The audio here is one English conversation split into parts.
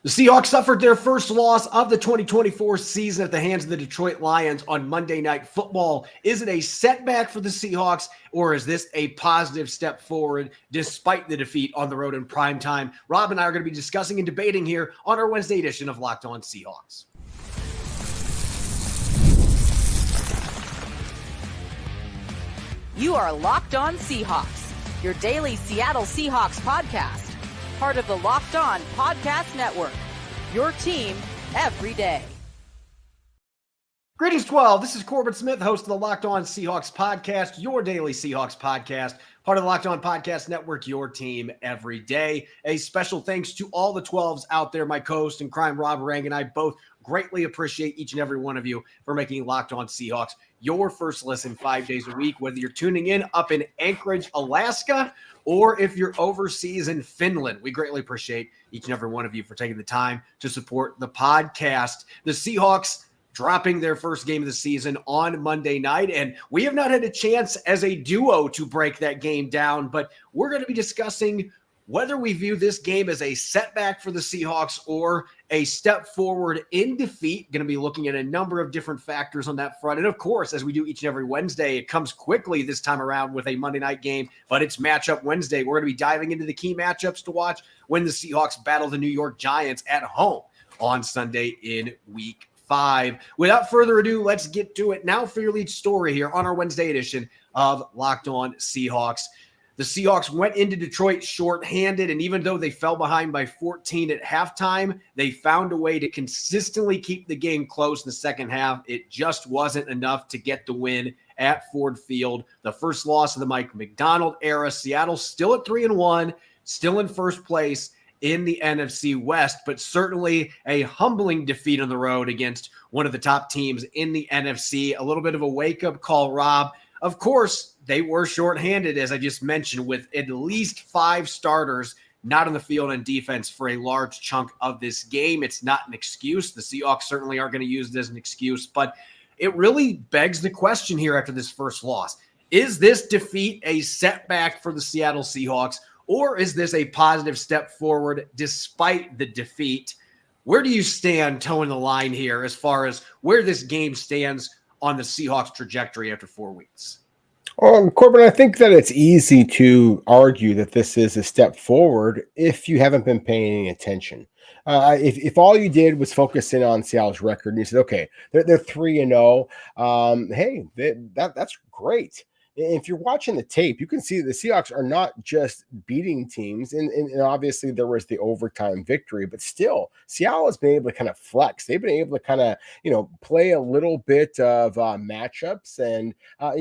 The Seahawks suffered their first loss of the 2024 season at the hands of the Detroit Lions on Monday Night Football. Is it a setback for the Seahawks, or is this a positive step forward despite the defeat on the road in primetime? Rob and I are going to be discussing and debating here on our Wednesday edition of Locked On Seahawks. You are Locked On Seahawks, your daily Seattle Seahawks podcast. Part of the Locked On Podcast Network, your team every day. Greetings, 12. This is Corbin Smith, host of the Locked On Seahawks podcast, your daily Seahawks podcast, part of the Locked On Podcast Network, your team every day. A special thanks to all the 12s out there. My co-host in crime, Rob Rang, and I both greatly appreciate each and every one of you for making Locked On Seahawks your first listen 5 days a week, whether you're tuning in up in Anchorage, Alaska, or if you're overseas in Finland. We greatly appreciate each and every one of you for taking the time to support the podcast. The Seahawks dropping their first game of the season on Monday night, and we have not had a chance as a duo to break that game down, but we're going to be discussing whether we view this game as a setback for the Seahawks or a step forward in defeat. Going to be looking at a number of different factors on that front. And of course, as we do each and every Wednesday, it comes quickly this time around with a Monday night game, but it's matchup Wednesday. We're going to be diving into the key matchups to watch when the Seahawks battle the New York Giants at home on Sunday in Week 5. Without further ado, let's get to it now for your lead story here on our Wednesday edition of Locked On Seahawks. The Seahawks went into Detroit shorthanded, and even though they fell behind by 14 at halftime, they found a way to consistently keep the game close in the second half. It just wasn't enough to get the win at Ford Field. The first loss of the Mike Macdonald era. Seattle still at 3-1, still in first place in the NFC West, but certainly a humbling defeat on the road against one of the top teams in the NFC. A little bit of a wake-up call, Rob. Of course, they were shorthanded, as I just mentioned, with at least 5 starters not on the field on defense for a large chunk of this game. It's not an excuse. The Seahawks certainly aren't going to use it as an excuse, but it really begs the question here after this first loss. Is this defeat a setback for the Seattle Seahawks, or is this a positive step forward despite the defeat? Where do you stand towing the line here as far as where this game stands on the Seahawks trajectory after 4 weeks? Corbin, I think that it's easy to argue that this is a step forward if you haven't been paying attention. If all you did was focus in on Seattle's record and you said, okay, they're 3-0, hey, that's great. If you're watching the tape, you can see the Seahawks are not just beating teams, and obviously there was the overtime victory, but still, Seattle has been able to kind of flex. They've been able to kind of, play a little bit of matchups and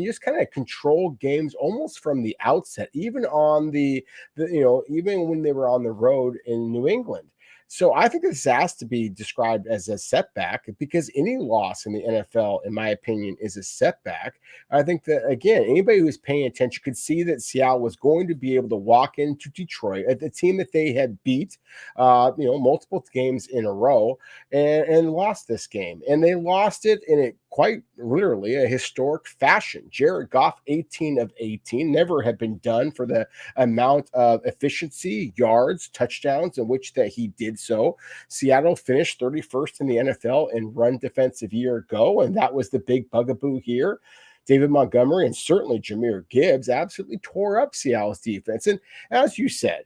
just kind of control games almost from the outset, even on even when they were on the road in New England. So I think this has to be described as a setback because any loss in the NFL, in my opinion, is a setback. I think that, again, anybody who's paying attention could see that Seattle was going to be able to walk into Detroit, the team that they had beat, multiple games in a row, and lost this game. And they lost it in a quite literally a historic fashion. Jared Goff, 18 of 18, never had been done for the amount of efficiency, yards, touchdowns in which that he did so. Seattle finished 31st in the NFL in run defensive year ago, and that was the big bugaboo here. David Montgomery and certainly Jahmyr Gibbs absolutely tore up Seattle's defense. And as you said,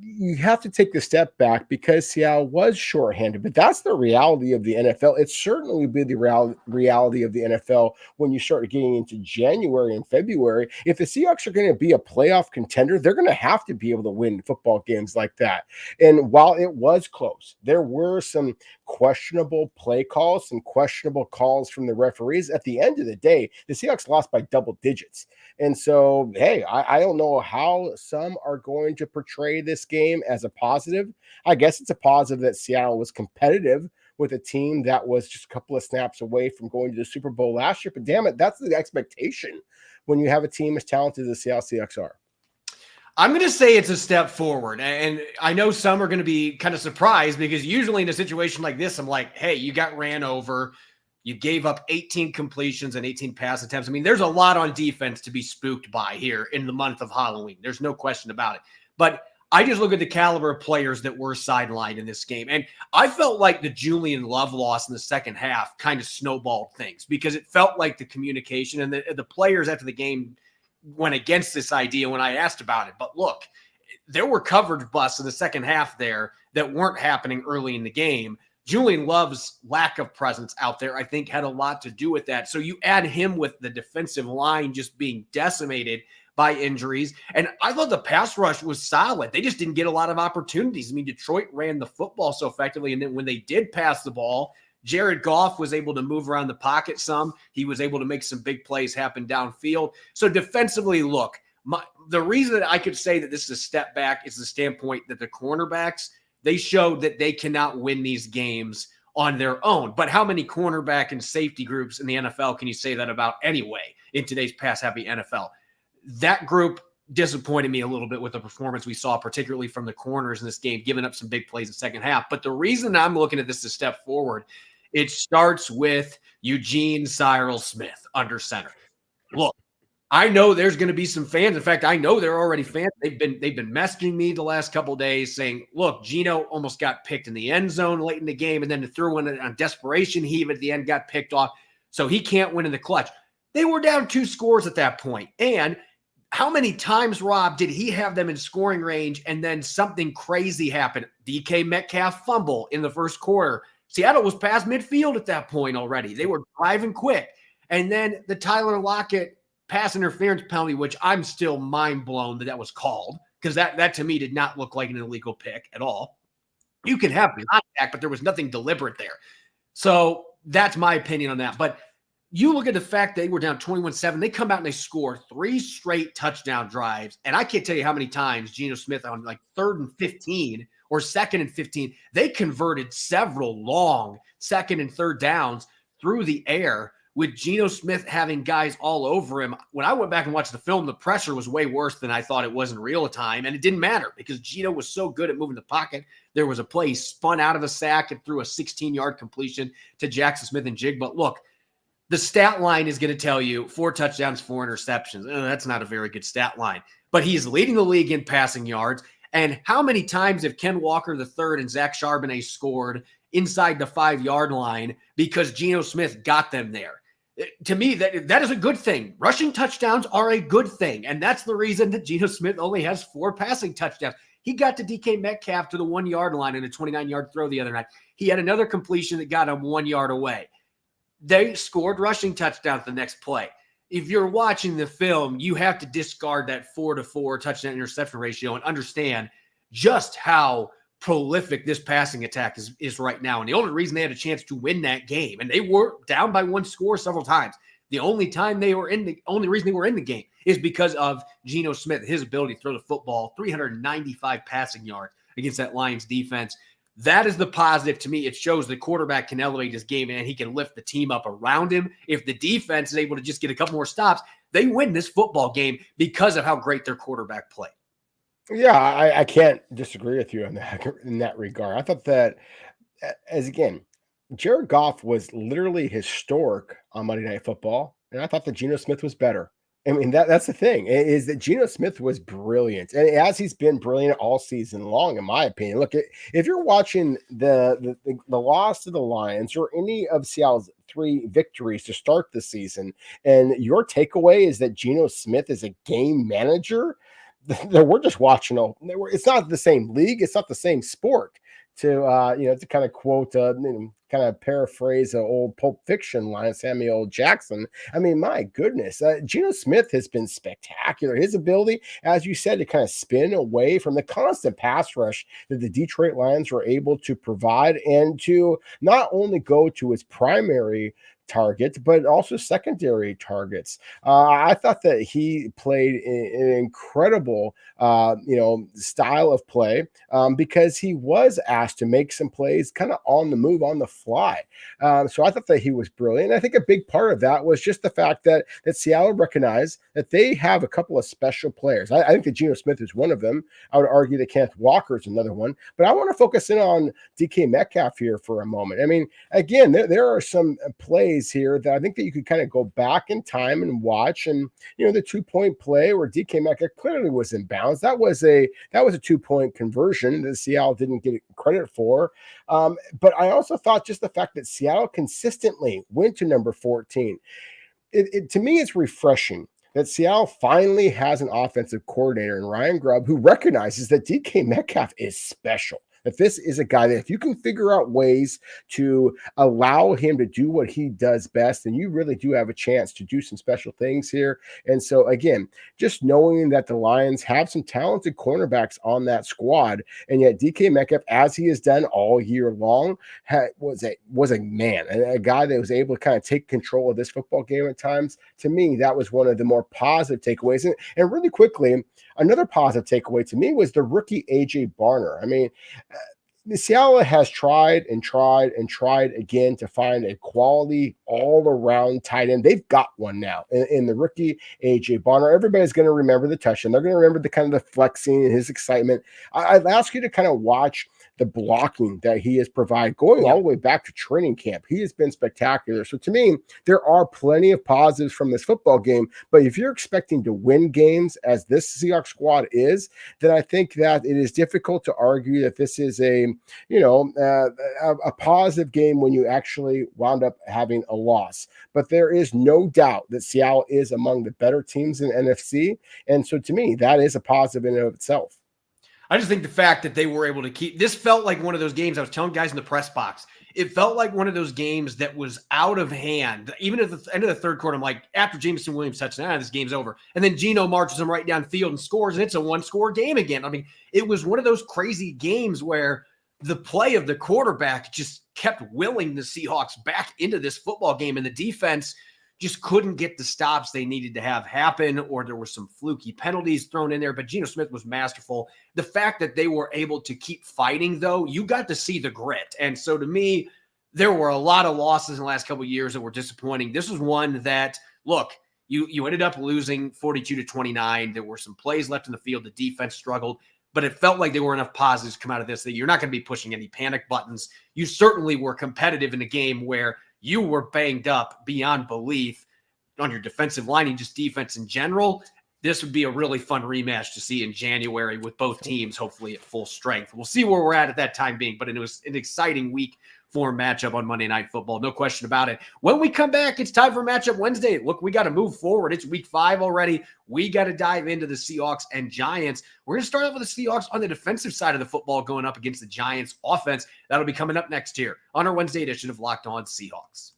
you have to take the step back because Seattle was shorthanded, but that's the reality of the NFL. It certainly will be the reality of the NFL when you start getting into January and February. If the Seahawks are going to be a playoff contender, they're going to have to be able to win football games like that. And while it was close, there were some questionable play calls, some questionable calls from the referees. At the end of the day, the Seahawks lost by double digits. And so, hey, I don't know how some are going to portray this game as a positive. I guess it's a positive that Seattle was competitive with a team that was just a couple of snaps away from going to the Super Bowl last year. But damn it, that's the expectation when you have a team as talented as the Seattle Seahawks are. I'm going to say it's a step forward. And I know some are going to be kind of surprised because usually in a situation like this, I'm like, hey, you got ran over. You gave up 18 completions and 18 pass attempts. I mean, there's a lot on defense to be spooked by here in the month of Halloween. There's no question about it. But I just look at the caliber of players that were sidelined in this game. And I felt like the Julian Love loss in the second half kind of snowballed things because it felt like the communication and the players after the game went against this idea when I asked about it. But look, there were coverage busts in the second half there that weren't happening early in the game. Julian Love's lack of presence out there, I think, had a lot to do with that. So you add him with the defensive line just being decimated by injuries. And I thought the pass rush was solid. They just didn't get a lot of opportunities. I mean, Detroit ran the football so effectively. And then when they did pass the ball, Jared Goff was able to move around the pocket some. He was able to make some big plays happen downfield. So defensively, look, the reason that I could say that this is a step back is the standpoint that the cornerbacks, they showed that they cannot win these games on their own. But how many cornerback and safety groups in the NFL can you say that about anyway in today's pass-happy NFL? That group disappointed me a little bit with the performance we saw, particularly from the corners in this game, giving up some big plays in the second half. But the reason I'm looking at this as a step forward, it starts with Eugene Cyril Smith under center. Look, I know there's going to be some fans. In fact, I know they're already fans. They've been messaging me the last couple of days saying, look, Geno almost got picked in the end zone late in the game, and then to throw in on desperation heave at the end got picked off, so he can't win in the clutch. They were down 2 scores at that point. And how many times, Rob, did he have them in scoring range and then something crazy happened? DK Metcalf fumble in the first quarter. Seattle was past midfield at that point already. They were driving quick. And then the Tyler Lockett pass interference penalty, which I'm still mind blown that was called, because that to me did not look like an illegal pick at all. You can have contact, but there was nothing deliberate there. So that's my opinion on that. But you look at the fact they were down 21-7. They come out and they score 3 straight touchdown drives. And I can't tell you how many times Geno Smith on like 3rd and 15 or 2nd and 15, they converted several long 2nd and 3rd downs through the air with Geno Smith having guys all over him. When I went back and watched the film, the pressure was way worse than I thought it was in real time. And it didn't matter because Geno was so good at moving the pocket. There was a play he spun out of a sack and threw a 16-yard completion to Jackson Smith and Jig. But look, the stat line is going to tell you 4 touchdowns, 4 interceptions. That's not a very good stat line. But he's leading the league in passing yards. And how many times have Ken Walker III and Zach Charbonnet scored inside the 5-yard line because Geno Smith got them there? To me, that is a good thing. Rushing touchdowns are a good thing. And that's the reason that Geno Smith only has 4 passing touchdowns. He got to DK Metcalf to the 1-yard line in a 29-yard throw the other night. He had another completion that got him 1 yard away. They scored rushing touchdowns the next play. If you're watching the film, you have to discard that 4-to-4 touchdown interception ratio and understand just how prolific this passing attack is right now. And the only reason they had a chance to win that game, and they were down by 1 score several times, the only reason they were in the game is because of Geno Smith, his ability to throw the football, 395 passing yards against that Lions defense. That is the positive to me. It shows the quarterback can elevate his game and he can lift the team up around him. If the defense is able to just get a couple more stops, they win this football game because of how great their quarterback played. Yeah, I can't disagree with you on that in that regard. I thought that, as again, Jared Goff was literally historic on Monday Night Football, and I thought that Geno Smith was better. I mean, that's the thing, is that Geno Smith was brilliant, and as he's been brilliant all season long, in my opinion. Look, if you're watching the loss to the Lions or any of Seattle's 3 victories to start the season, and your takeaway is that Geno Smith is a game manager, then we're just watching. It's not the same league. It's not the same sport. To kind of quote, kind of paraphrase an old Pulp Fiction line, Samuel Jackson. I mean, my goodness, Geno Smith has been spectacular. His ability, as you said, to kind of spin away from the constant pass rush that the Detroit Lions were able to provide, and to not only go to his primary targets, but also secondary targets. I thought that he played an incredible, style of play because he was asked to make some plays kind of on the move, on the fly. So I thought that he was brilliant. I think a big part of that was just the fact that Seattle recognized that they have a couple of special players. I think that Geno Smith is one of them. I would argue that Kenneth Walker is another one. But I want to focus in on DK Metcalf here for a moment. I mean, again, there are some plays here that I think that you could kind of go back in time and watch. And, the 2-point play where DK Metcalf clearly was in bounds. That was a 2-point conversion that Seattle didn't get credit for. But I also thought just the fact that Seattle consistently went to number 14. To me, it's refreshing that Seattle finally has an offensive coordinator in Ryan Grubb who recognizes that DK Metcalf is special. That this is a guy that if you can figure out ways to allow him to do what he does best, then you really do have a chance to do some special things here. And so, again, just knowing that the Lions have some talented cornerbacks on that squad, and yet DK Metcalf, as he has done all year long, was a man, a guy that was able to kind of take control of this football game at times. To me, that was one of the more positive takeaways. And really quickly, another positive takeaway to me was the rookie A.J. Barner. I mean, Seattle has tried again to find a quality all-around tight end. They've got one now in the rookie A.J. Barner. Everybody's going to remember the touchdown. They're going to remember the kind of the flexing and his excitement. I'd ask you to kind of watch the blocking that he has provided going all the way back to training camp. He has been spectacular. So to me, there are plenty of positives from this football game. But if you're expecting to win games as this Seahawks squad is, then I think that it is difficult to argue that this is a positive game when you actually wound up having a loss. But there is no doubt that Seattle is among the better teams in the NFC. And so to me, that is a positive in and of itself. I just think the fact that they were able to keep this felt like one of those games I was telling guys in the press box. It felt like one of those games that was out of hand. Even at the end of the third quarter, I'm like, after Jameson Williams touchdown, this game's over. And then Geno marches him right down field and scores, and it's a one-score game again. I mean, it was one of those crazy games where the play of the quarterback just kept willing the Seahawks back into this football game, and the defense just couldn't get the stops they needed to have happen, or there were some fluky penalties thrown in there, but Geno Smith was masterful. The fact that they were able to keep fighting, though, you got to see the grit. And so to me, there were a lot of losses in the last couple of years that were disappointing. This was one that, look, you ended up losing 42-29. There were some plays left in the field. The defense struggled, but it felt like there were enough positives to come out of this that you're not going to be pushing any panic buttons. You certainly were competitive in a game where you were banged up beyond belief on your defensive line and just defense in general. This would be a really fun rematch to see in January with both teams, hopefully at full strength. We'll see where we're at that time being, but it was an exciting week for matchup on Monday Night Football. No question about it. When we come back, it's time for Matchup Wednesday. Look, we got to move forward. It's week 5 already. We got to dive into the Seahawks and Giants. We're going to start off with the Seahawks on the defensive side of the football going up against the Giants offense. That'll be coming up next here on our Wednesday edition of Locked On Seahawks.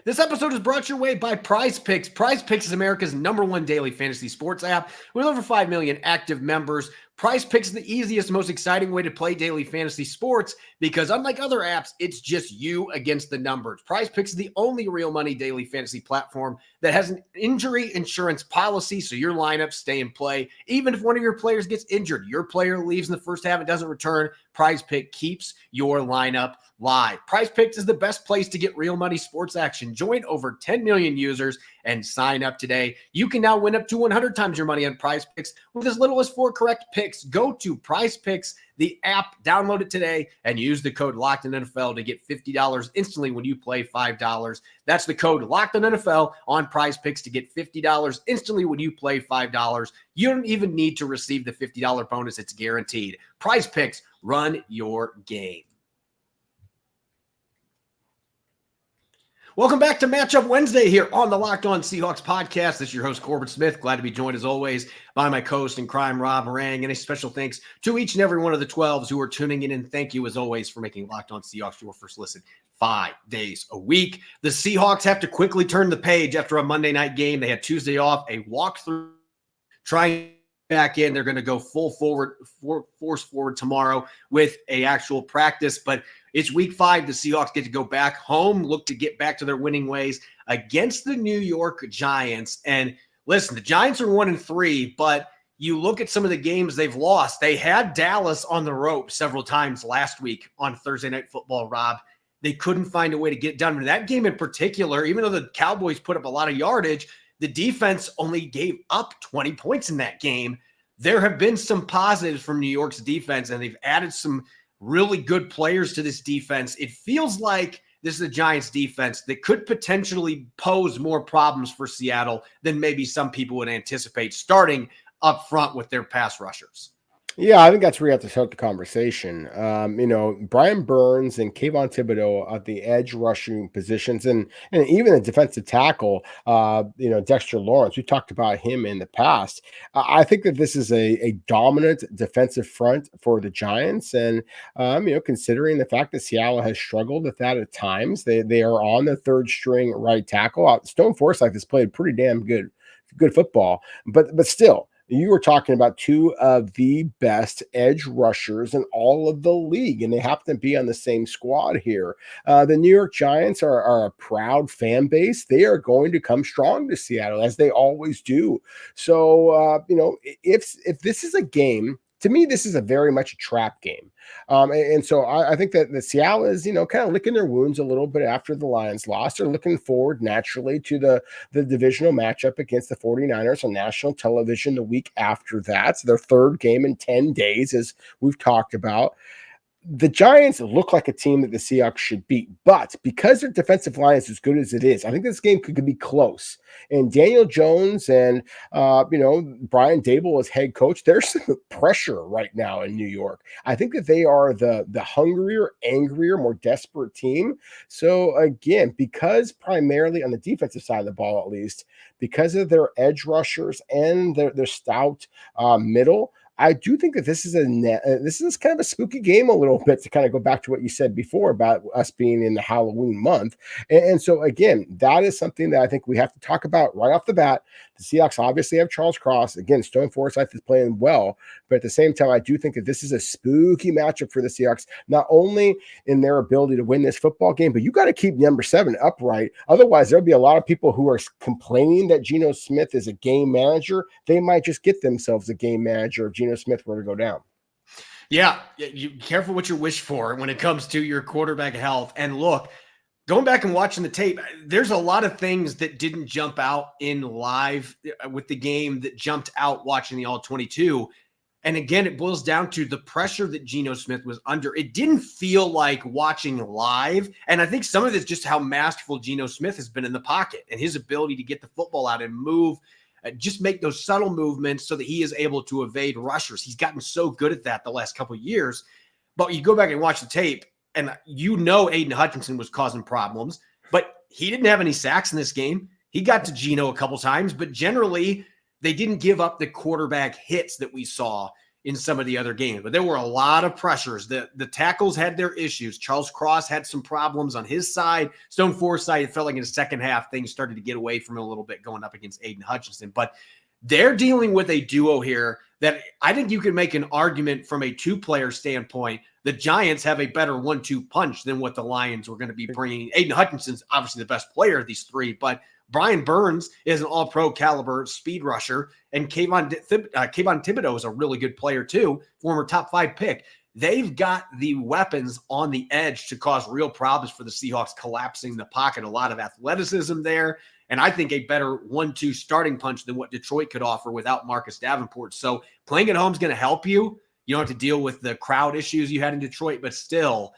This episode is brought your way by Prize Picks. Prize Picks is America's #1 daily fantasy sports app with over 5 million active members. Prize Picks is the easiest, most exciting way to play daily fantasy sports because unlike other apps, it's just you against the numbers. Prize Picks is the only real money daily fantasy platform that has an injury insurance policy, so your lineups stay in play. Even if one of your players gets injured, your player leaves in the first half and doesn't return, Prize Pick keeps your lineup live. Prize Picks is the best place to get real money sports action. Join over 10 million users and sign up today. You can now win up to 100 times your money on Prize Picks with as little as 4 correct picks. Go to Prize Picks, the app, download it today, and use the code LOCKEDONNFL to get $50 instantly when you play $5. That's the code LOCKEDONNFL on Prize Picks to get $50 instantly when you play $5. You don't even need to receive the $50 bonus. It's guaranteed. Prize Picks, run your game. Welcome back to Matchup Wednesday here on the Locked On Seahawks podcast. This is your host, Corbin Smith. Glad to be joined, as always, by my co-host in crime, Rob Morang. And a special thanks to each and every one of the 12s who are tuning in. And thank you, as always, for making Locked On Seahawks your first listen 5 days a week. The Seahawks have to quickly turn the page after a Monday night game. They had Tuesday off, a walkthrough, trying back in. They're going to go full forward, force forward tomorrow with a actual practice. But it's week 5. The Seahawks get to go back home, look to get back to their winning ways against the New York Giants. And listen, the Giants are 1-3, but you look at some of the games they've lost. They had Dallas on the rope several times last week on Thursday Night Football, Rob. They couldn't find a way to get it done. In that game in particular, even though the Cowboys put up a lot of yardage, the defense only gave up 20 points in that game. There have been some positives from New York's defense, and they've added some really good players to this defense. It feels like this is a Giants defense that could potentially pose more problems for Seattle than maybe some people would anticipate, starting up front with their pass rushers. Yeah, I think that's where you have to start the conversation. Brian Burns and Kayvon Thibodeau at the edge rushing positions, and even a defensive tackle, Dexter Lawrence. We talked about him in the past. I think that this is a dominant defensive front for the Giants, and considering the fact that Seattle has struggled with that at times, they are on the third string right tackle. Stone Forsythe has played pretty damn good football, but still. You were talking about two of the best edge rushers in all of the league, and they happen to be on the same squad here. The New York Giants are a proud fan base. They are going to come strong to Seattle, as they always do. So, if this is a game, to me, this is a very much a trap game. And so I think that the Seattle is, kind of licking their wounds a little bit after the Lions lost. They're looking forward naturally to the divisional matchup against the 49ers on national television the week after that. So their third game in 10 days, as we've talked about. The Giants look like a team that the Seahawks should beat, but because their defensive line is as good as it is, I think this game could be close. And Daniel Jones and, Brian Dable as head coach, there's some pressure right now in New York. I think that they are the hungrier, angrier, more desperate team. So again, because primarily on the defensive side of the ball, at least, because of their edge rushers and their stout middle, I do think that this is kind of a spooky game a little bit, to kind of go back to what you said before about us being in the Halloween month. And so, again, that is something that I think we have to talk about right off the bat. The Seahawks obviously have Charles Cross. Again, Stone Forsythe is playing well, but at the same time, I do think that this is a spooky matchup for the Seahawks, not only in their ability to win this football game, but you got to keep number 7 upright. Otherwise, there'll be a lot of people who are complaining that Geno Smith is a game manager. They might just get themselves a game manager if Geno Smith were to go down. Yeah, you careful what you wish for when it comes to your quarterback health. And look, going back and watching the tape, there's a lot of things that didn't jump out in live with the game that jumped out watching the All-22. And again, it boils down to the pressure that Geno Smith was under. It didn't feel like watching live. And I think some of it's just how masterful Geno Smith has been in the pocket and his ability to get the football out and move, just make those subtle movements so that he is able to evade rushers. He's gotten so good at that the last couple of years. But you go back and watch the tape, and Aiden Hutchinson was causing problems, but he didn't have any sacks in this game. He got to Geno a couple times, but generally they didn't give up the quarterback hits that we saw in some of the other games. But there were a lot of pressures. The tackles had their issues. Charles Cross had some problems on his side. Stone Forsythe, it felt like in the second half, things started to get away from him a little bit going up against Aiden Hutchinson. But they're dealing with a duo here that I think you could make an argument from a two-player standpoint. The Giants have a better 1-2 punch than what the Lions were going to be bringing. Aiden Hutchinson's obviously the best player of these three, but Brian Burns is an all-pro caliber speed rusher, and Kayvon Thibodeau is a really good player too, former top 5 pick. They've got the weapons on the edge to cause real problems for the Seahawks, collapsing the pocket. A lot of athleticism there, and I think a better 1-2 starting punch than what Detroit could offer without Marcus Davenport. So playing at home is going to help you. You don't have to deal with the crowd issues you had in Detroit, but still,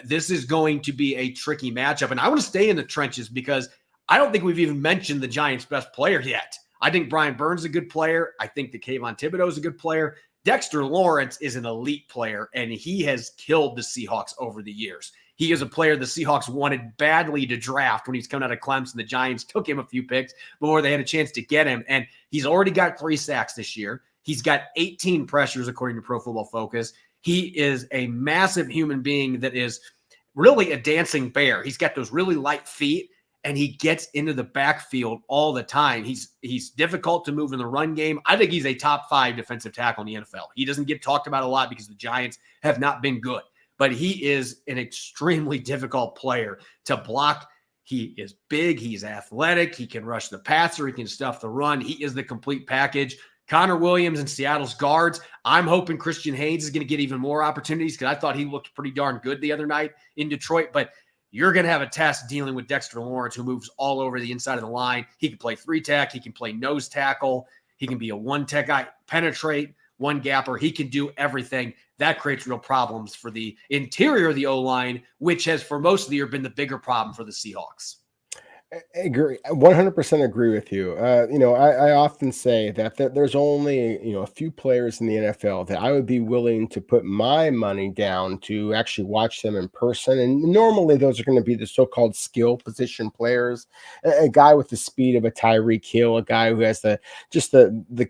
this is going to be a tricky matchup. And I want to stay in the trenches because I don't think we've even mentioned the Giants' best player yet. I think Brian Burns is a good player. I think that Kayvon Thibodeau is a good player. Dexter Lawrence is an elite player, and he has killed the Seahawks over the years. He is a player the Seahawks wanted badly to draft when he's coming out of Clemson. The Giants took him a few picks before they had a chance to get him, and he's already got 3 sacks this year. He's got 18 pressures, according to Pro Football Focus. He is a massive human being that is really a dancing bear. He's got those really light feet, and he gets into the backfield all the time. He's difficult to move in the run game. I think he's a top 5 defensive tackle in the NFL. He doesn't get talked about a lot because the Giants have not been good, but he is an extremely difficult player to block. He is big. He's athletic. He can rush the passer. He can stuff the run. He is the complete package. Connor Williams and Seattle's guards. I'm hoping Christian Haynes is going to get even more opportunities because I thought he looked pretty darn good the other night in Detroit. But you're going to have a test dealing with Dexter Lawrence, who moves all over the inside of the line. He can play 3-tech. He can play nose tackle. He can be a 1-tech guy, penetrate, 1-gapper. He can do everything. That creates real problems for the interior of the O-line, which has for most of the year been the bigger problem for the Seahawks. I agree. 100% agree with you. I often say that there's only, a few players in the NFL that I would be willing to put my money down to actually watch them in person. And normally those are going to be the so-called skill position players, a guy with the speed of a Tyreek Hill, a guy who has the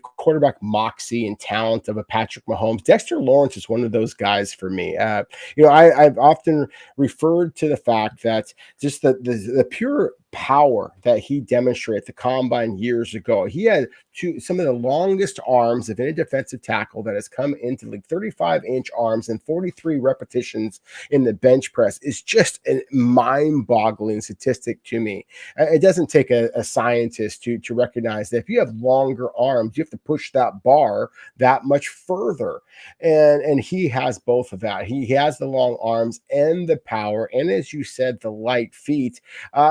quarterback moxie and talent of a Patrick Mahomes. Dexter Lawrence is one of those guys for me. I've often referred to the fact that just the pure power that he demonstrated at the combine years ago. He had some of the longest arms of any defensive tackle that has come into the league. 35-inch arms and 43 repetitions in the bench press is just a mind-boggling statistic to me. It doesn't take a scientist to recognize that if you have longer arms, you have to push that bar that much further. And he has both of that. He has the long arms and the power, and as you said, the light feet.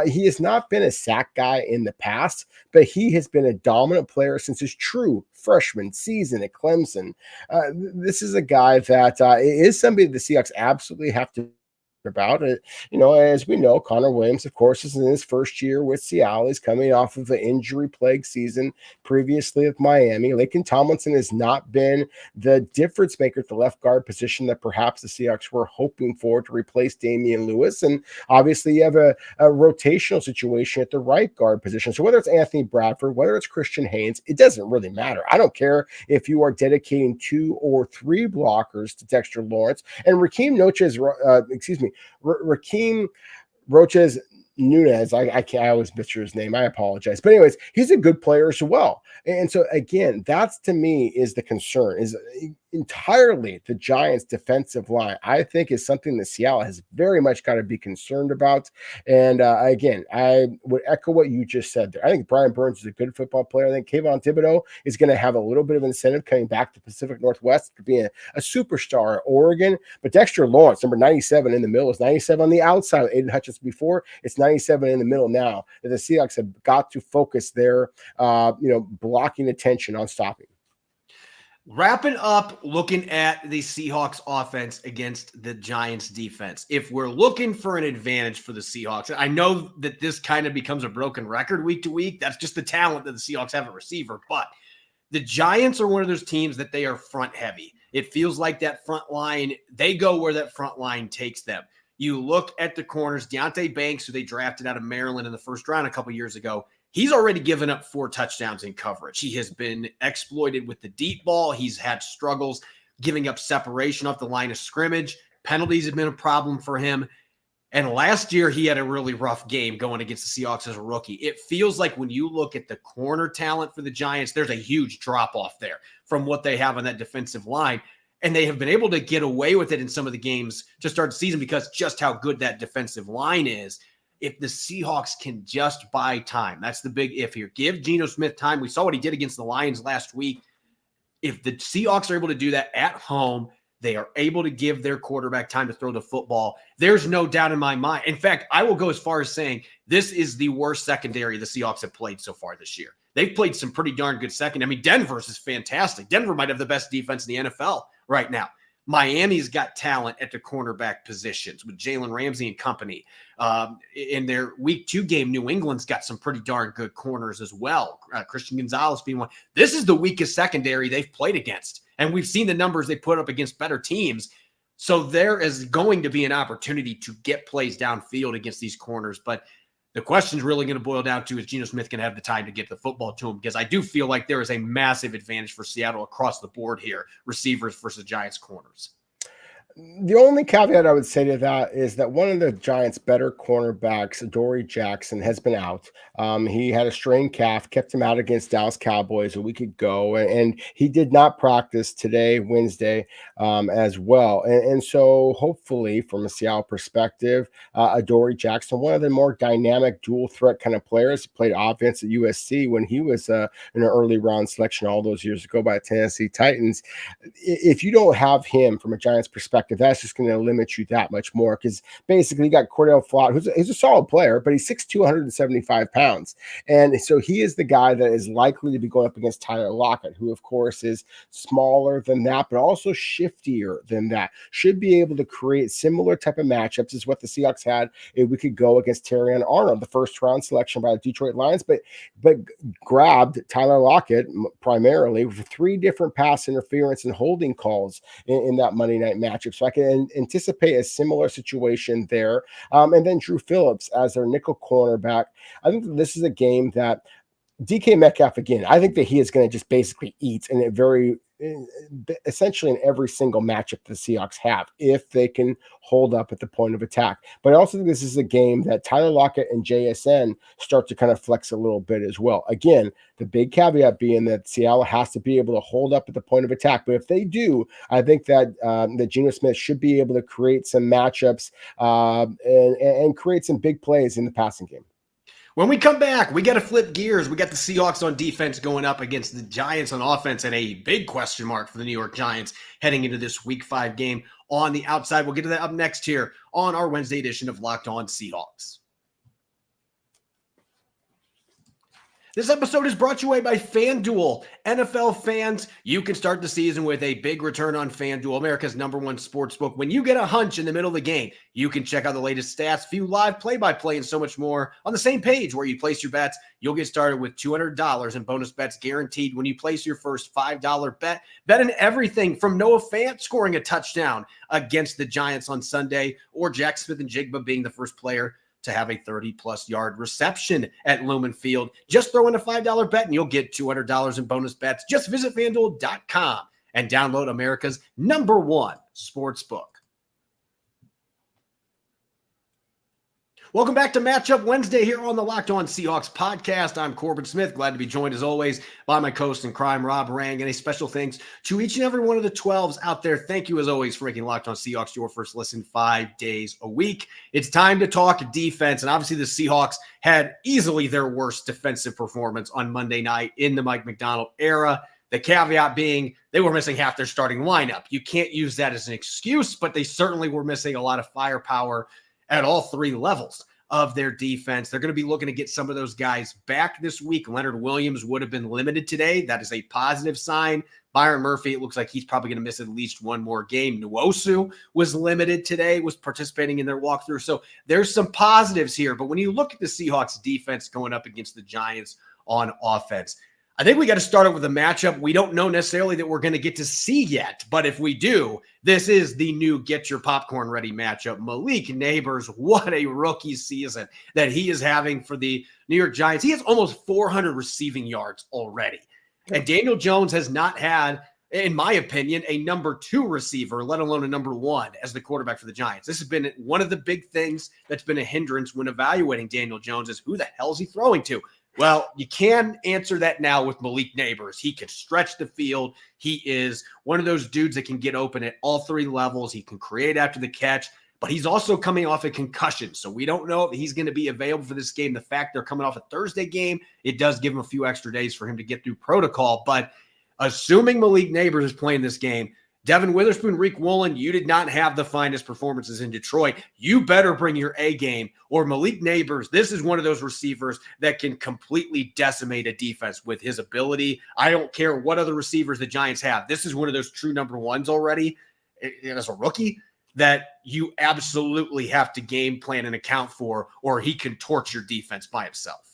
He is not been a sack guy in the past, but he has been a dominant player since his true freshman season at Clemson. This is a guy that is somebody the Seahawks absolutely have to about it. As we know, Connor Williams, of course, is in his first year with Seattle. He's coming off of an injury-plagued season previously with Miami. Laken Tomlinson has not been the difference maker at the left guard position that perhaps the Seahawks were hoping for to replace Damian Lewis. And obviously you have a rotational situation at the right guard position. So whether it's Anthony Bradford, whether it's Christian Haynes, it doesn't really matter. I don't care if you are dedicating 2 or 3 blockers to Dexter Lawrence. And Rakeem Roches Nunez. I always butcher his name. I apologize. But anyways, he's a good player as well. And so again, that's to me is the concern, is entirely the Giants' defensive line. I think is something that Seattle has very much got to be concerned about. And again, I would echo what you just said there. I think Brian Burns is a good football player. I think Kayvon Thibodeau is going to have a little bit of incentive coming back to Pacific Northwest to be a superstar at Oregon. But Dexter Lawrence, number 97 in the middle, is 97 on the outside of Aiden Hutchinson before. It's 97 in the middle now. That the Seahawks have got to focus their blocking attention on stopping. Wrapping up, looking at the Seahawks offense against the Giants defense. If we're looking for an advantage for the Seahawks, I know that this kind of becomes a broken record week to week. That's just the talent that the Seahawks have at receiver. But the Giants are one of those teams that they are front heavy. It feels like that front line, they go where that front line takes them. You look at the corners, Deonte Banks, who they drafted out of Maryland in the first round a couple years ago. He's already given up 4 touchdowns in coverage. He has been exploited with the deep ball. He's had struggles giving up separation off the line of scrimmage. Penalties have been a problem for him. And last year, he had a really rough game going against the Seahawks as a rookie. It feels like when you look at the corner talent for the Giants, there's a huge drop-off there from what they have on that defensive line. And they have been able to get away with it in some of the games to start the season because just how good that defensive line is. If the Seahawks can just buy time, that's the big if here. Give Geno Smith time. We saw what he did against the Lions last week. If the Seahawks are able to do that at home, they are able to give their quarterback time to throw the football. There's no doubt in my mind. In fact, I will go as far as saying this is the worst secondary the Seahawks have played so far this year. They've played some pretty darn good second. I mean, Denver's is fantastic. Denver might have the best defense in the NFL right now. Miami's got talent at the cornerback positions with Jalen Ramsey and company. In their week 2 game, New England's got some pretty darn good corners as well. Christian Gonzalez being one. This is the weakest secondary they've played against. And we've seen the numbers they put up against better teams. So there is going to be an opportunity to get plays downfield against these corners. But the question is really going to boil down to, is Geno Smith going to have the time to get the football to him? Because I do feel like there is a massive advantage for Seattle across the board here, receivers versus Giants corners. The only caveat I would say to that is that one of the Giants' better cornerbacks, Adoree Jackson, has been out. He had a strained calf, kept him out against Dallas Cowboys a week ago, and he did not practice today, Wednesday, as well. And so, hopefully, from a Seattle perspective, Adoree Jackson, one of the more dynamic dual threat kind of players, played offense at USC when he was in an early round selection all those years ago by the Tennessee Titans. If you don't have him from a Giants perspective, that's just going to limit you that much more, because basically you got Cordell Flott, he's a solid player, but he's 6'2", 175 pounds. And so he is the guy that is likely to be going up against Tyler Lockett, who, of course, is smaller than that, but also shiftier than that. Should be able to create similar type of matchups as what the Seahawks had a week ago against Terrion Arnold, the first-round selection by the Detroit Lions, but grabbed Tyler Lockett primarily with 3 different pass interference and holding calls in that Monday night matchup. So I can anticipate a similar situation there. And then Drew Phillips as their nickel cornerback. I think that this is a game that DK Metcalf, again, I think that he is going to just basically eat in a very essentially in every single matchup the Seahawks have, if they can hold up at the point of attack. But I also think this is a game that Tyler Lockett and JSN start to kind of flex a little bit as well. Again, the big caveat being that Seattle has to be able to hold up at the point of attack. But if they do, I think that that Geno Smith should be able to create some matchups and create some big plays in the passing game. When we come back, we got to flip gears. We got the Seahawks on defense going up against the Giants on offense, and a big question mark for the New York Giants heading into this Week 5 game on the outside. We'll get to that up next here on our Wednesday edition of Locked On Seahawks. This episode is brought to you by FanDuel. NFL fans, you can start the season with a big return on FanDuel, America's #1 sportsbook. When you get a hunch in the middle of the game, you can check out the latest stats, view live play-by-play, and so much more on the same page where you place your bets. You'll get started with $200 in bonus bets guaranteed when you place your first $5 bet. Bet on everything from Noah Fant scoring a touchdown against the Giants on Sunday, or Jack Smith-Njigba being the first player to have a 30-plus yard reception at Lumen Field. Just throw in a $5 bet and you'll get $200 in bonus bets. Just visit FanDuel.com and download America's #1 sportsbook. Welcome back to Matchup Wednesday here on the Locked On Seahawks podcast. I'm Corbin Smith. Glad to be joined, as always, by my co-host in crime, Rob Rang. And a special thanks to each and every one of the 12s out there. Thank you, as always, for making Locked On Seahawks your first listen 5 days a week. It's time to talk defense. And obviously, the Seahawks had easily their worst defensive performance on Monday night in the Mike Macdonald era. The caveat being they were missing half their starting lineup. You can't use that as an excuse, but they certainly were missing a lot of firepower at all 3 levels of their defense. They're going to be looking to get some of those guys back this week. Leonard Williams would have been limited today. That is a positive sign. Byron Murphy, it looks like he's probably going to miss at least one more game. Nwosu was limited today, was participating in their walkthrough. So there's some positives here. But when you look at the Seahawks defense going up against the Giants on offense, I think we got to start out with a matchup we don't know necessarily that we're going to get to see yet. But if we do, this is the new get your popcorn ready matchup. Malik Nabers, what a rookie season that he is having for the New York Giants. He has almost 400 receiving yards already. And Daniel Jones has not had, in my opinion, a #2 receiver, let alone a #1 as the quarterback for the Giants. This has been one of the big things that's been a hindrance when evaluating Daniel Jones, is who the hell is he throwing to? Well, you can answer that now with Malik Nabers. He can stretch the field. He is one of those dudes that can get open at all 3 levels. He can create after the catch, but he's also coming off a concussion. So we don't know if he's going to be available for this game. The fact they're coming off a Thursday game, it does give him a few extra days for him to get through protocol. But assuming Malik Nabers is playing this game, Devon, Witherspoon, Woolen, you did not have the finest performances in Detroit. You better bring your A game, or Malik Nabers, this is one of those receivers that can completely decimate a defense with his ability. I don't care what other receivers the Giants have. This is one of those true #1s already as a rookie that you absolutely have to game plan and account for, or he can torch your defense by himself.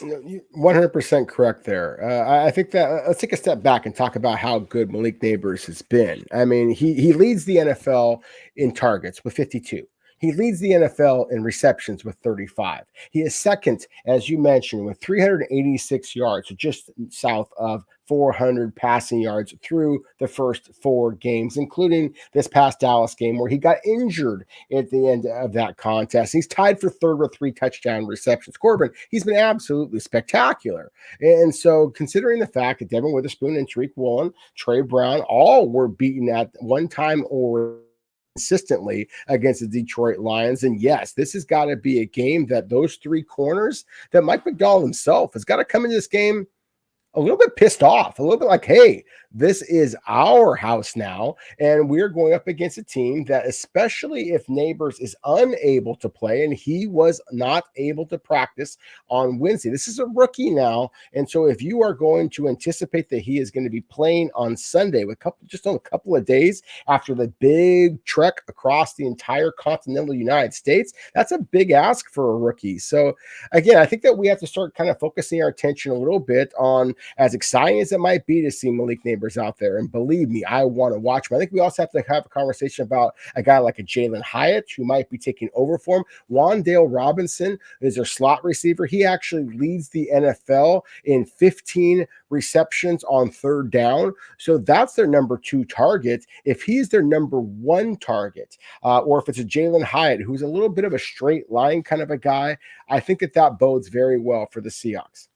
100% correct there. I think that let's take a step back and talk about how good Malik Nabers has been. I mean, he leads the NFL in targets with 52. He leads the NFL in receptions with 35. He is second, as you mentioned, with 386 yards, so just south of 400 passing yards through the first 4 games, including this past Dallas game where he got injured at the end of that contest. He's tied for third with 3 touchdown receptions. Corbin, he's been absolutely spectacular. And so considering the fact that Devon, Witherspoon, and Tariq Woolen, Trey Brown, all were beaten at one time or consistently against the Detroit Lions. And yes, this has got to be a game that those 3 corners, that Mike Macdonald himself has got to come into this game a little bit pissed off, a little bit like, hey, this is our house now, and we're going up against a team that, especially if Nabers is unable to play, and he was not able to practice on Wednesday. This is a rookie now, and so if you are going to anticipate that he is going to be playing on Sunday with just on a couple of days after the big trek across the entire continental United States, that's a big ask for a rookie. So again, I think that we have to start kind of focusing our attention a little bit on, as exciting as it might be to see Malik Nabers out there, and believe me, I want to watch him. I think we also have to have a conversation about a guy like a Jalen Hyatt who might be taking over for him. Wandale Robinson is their slot receiver. He actually leads the NFL in 15 receptions on third down. So that's their number 2 target. If he's their number 1 target, or if it's a Jalen Hyatt, who's a little bit of a straight line kind of a guy, I think that bodes very well for the Seahawks.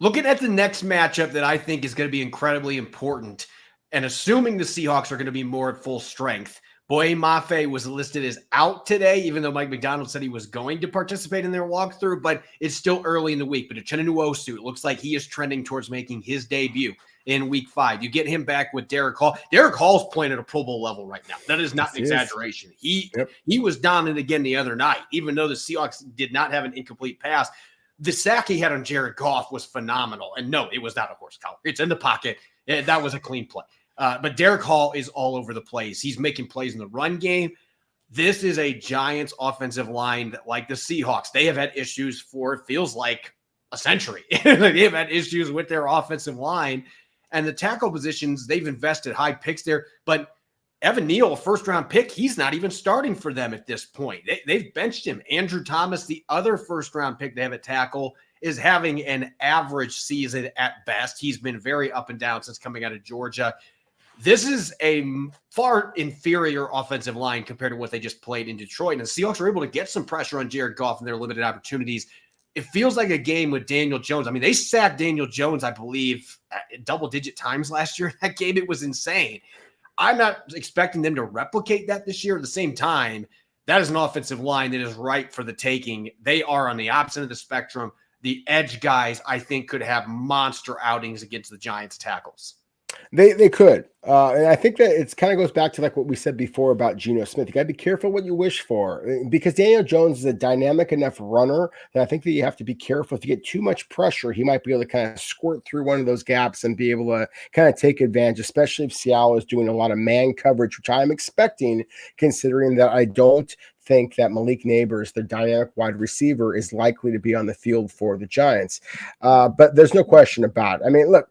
Looking at the next matchup that I think is going to be incredibly important, and assuming the Seahawks are going to be more at full strength, Boye Mafe was listed as out today, even though Mike Macdonald said he was going to participate in their walkthrough, but it's still early in the week. But Uchenna Nwosu, it looks like he is trending towards making his debut in week 5. You get him back with Derek Hall. Derek Hall's playing at a Pro Bowl level right now. That is not an exaggeration. He was dominant again the other night, even though the Seahawks did not have an incomplete pass. The sack he had on Jared Goff was phenomenal. And no, it was not a horse collar. It's in the pocket. That was a clean play. But Derek Hall is all over the place. He's making plays in the run game. This is a Giants offensive line that, like the Seahawks, they have had issues for, it feels like, a century. They have had issues with their offensive line. And the tackle positions, they've invested high picks there. But Evan Neal, a first-round pick, he's not even starting for them at this point. They've benched him. Andrew Thomas, the other first-round pick they have at tackle, is having an average season at best. He's been very up and down since coming out of Georgia. This is a far inferior offensive line compared to what they just played in Detroit. And the Seahawks were able to get some pressure on Jared Goff in their limited opportunities. It feels like a game with Daniel Jones. I mean, they sacked Daniel Jones, I believe, double-digit times last year. That game, it was insane. I'm not expecting them to replicate that this year. At the same time, that is an offensive line that is ripe for the taking. They are on the opposite of the spectrum. The edge guys, I think, could have monster outings against the Giants tackles. They could. And I think that it's kind of goes back to like what we said before about Geno Smith. You got to be careful what you wish for, because Daniel Jones is a dynamic enough runner that I think that you have to be careful. If you get too much pressure, he might be able to kind of squirt through one of those gaps and be able to kind of take advantage, especially if Seattle is doing a lot of man coverage, which I'm expecting, considering that I don't think that Malik Nabers, the dynamic wide receiver, is likely to be on the field for the Giants. But there's no question about it. I mean, look,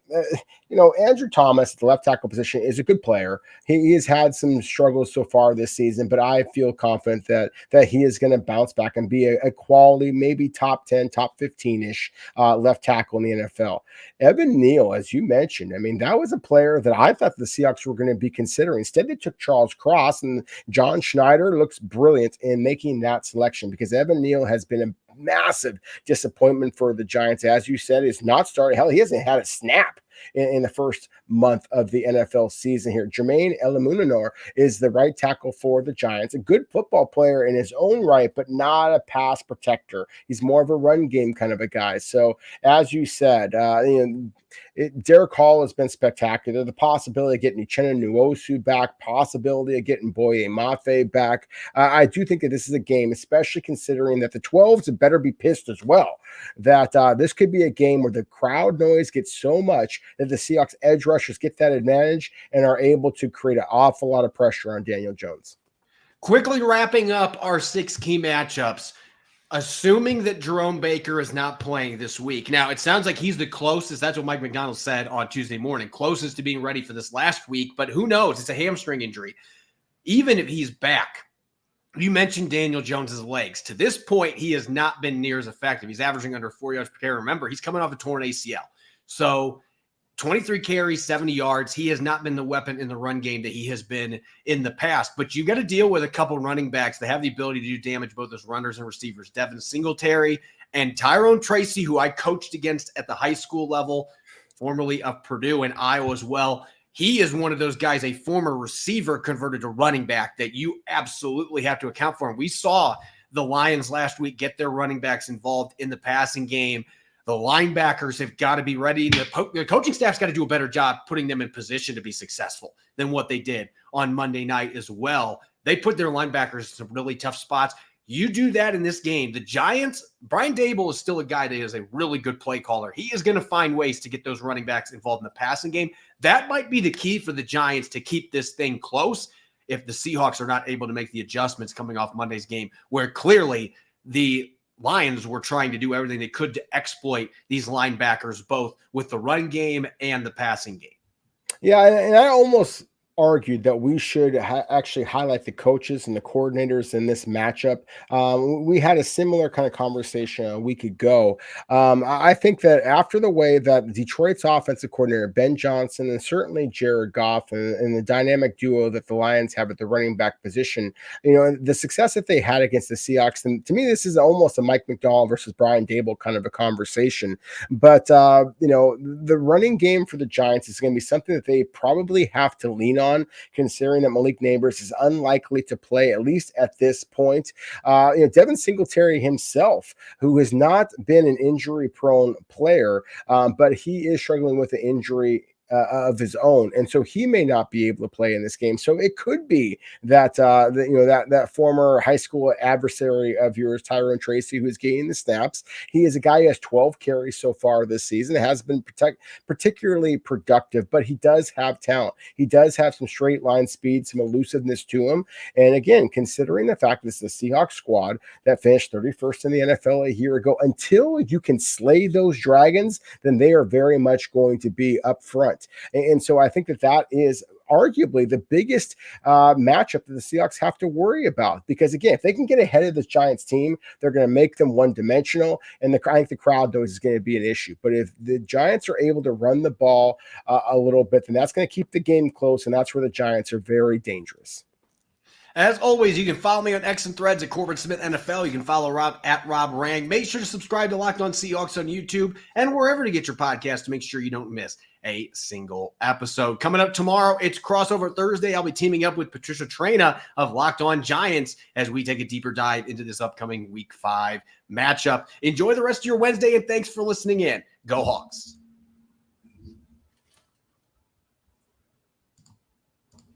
Andrew Thomas at the left tackle position is a good player. He has had some struggles so far this season, but I feel confident that he is going to bounce back and be a quality, maybe top 10, top 15-ish left tackle in the NFL. Evan Neal, as you mentioned, I mean, that was a player that I thought the Seahawks were going to be considering. Instead, they took Charles Cross, and John Schneider looks brilliant in making that selection, because Evan Neal has been a massive disappointment for the Giants. As you said, he's not starting. Hell, he hasn't had a snap in the first month of the NFL season here. Jermaine Elamunor is the right tackle for the Giants, a good football player in his own right, but not a pass protector. He's more of a run game kind of a guy. So as you said, Derek Hall has been spectacular. The possibility of getting Uchenna Nwosu back, possibility of getting Boye Mafe back. I do think that this is a game, especially considering that the 12s better be pissed as well, that this could be a game where the crowd noise gets so much that the Seahawks edge rushers get that advantage and are able to create an awful lot of pressure on Daniel Jones. Quickly wrapping up our 6 key matchups. Assuming that Jerome Baker is not playing this week. Now, it sounds like he's the closest. That's what Mike Macdonald said on Tuesday morning. Closest to being ready for this last week. But who knows? It's a hamstring injury. Even if he's back, You mentioned Daniel Jones's legs. To this point, he has not been near as effective. He's averaging under 4 yards per carry. Remember, he's coming off a torn ACL. So 23 carries, 70 yards. He has not been the weapon in the run game that he has been in the past. But you got to deal with a couple running backs that have the ability to do damage both as runners and receivers. Devon Singletary and Tyrone Tracy, who I coached against at the high school level, formerly of Purdue and Iowa as well. He is one of those guys, a former receiver converted to running back, that you absolutely have to account for. And we saw the Lions last week get their running backs involved in the passing game. The linebackers have got to be ready. The coaching staff's got to do a better job putting them in position to be successful than what they did on Monday night as well. They put their linebackers in some really tough spots. You do that in this game. The Giants, Brian Daboll is still a guy that is a really good play caller. He is going to find ways to get those running backs involved in the passing game. That might be the key for the Giants to keep this thing close if the Seahawks are not able to make the adjustments coming off Monday's game, where clearly the Lions were trying to do everything they could to exploit these linebackers, both with the run game and the passing game. Yeah, and I almost argued that we should actually highlight the coaches and the coordinators in this matchup. We had a similar kind of conversation a week ago. I think that after the way that Detroit's offensive coordinator, Ben Johnson, and certainly Jared Goff and the dynamic duo that the Lions have at the running back position, the success that they had against the Seahawks, and to me, this is almost a Mike Macdonald versus Brian Daboll kind of a conversation. But, the running game for the Giants is going to be something that they probably have to lean on, considering that Malik Nabers is unlikely to play, at least at this point. Devon Singletary himself, who has not been an injury-prone player, but he is struggling with an injury of his own, and so he may not be able to play in this game. So it could be that that former high school adversary of yours, Tyrone Tracy, who is gaining the snaps. He is a guy who has 12 carries so far this season. It has been particularly productive, but he does have talent. He does have some straight line speed, some elusiveness to him. And again, considering the fact this is the Seahawks squad that finished 31st in the NFL a year ago, until you can slay those dragons, then they are very much going to be up front. And so I think that is arguably the biggest matchup that the Seahawks have to worry about, because again, if they can get ahead of this Giants team, they're going to make them one-dimensional, and I think the crowd knows is going to be an issue. But if the Giants are able to run the ball a little bit, then that's going to keep the game close, and that's where the Giants are very dangerous. As always, you can follow me on X and Threads at Corbin Smith NFL. You can follow Rob at Rob Rang. Make sure to subscribe to Locked On Seahawks on YouTube and wherever to get your podcast to make sure you don't miss a single episode. Coming up tomorrow, it's Crossover Thursday. I'll be teaming up with Patricia Traina of Locked On Giants as we take a deeper dive into this upcoming Week 5 matchup. Enjoy the rest of your Wednesday, and thanks for listening in. Go Hawks.